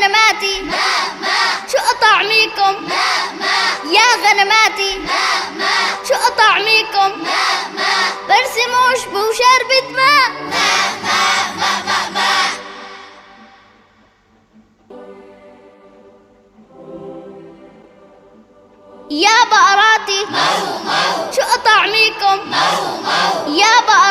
غنماتي شو طعميكم يا غنماتي شو طعميكم برسموا شبه وشربة ماء. يا بقراتي شو طعميكم يا بقراتي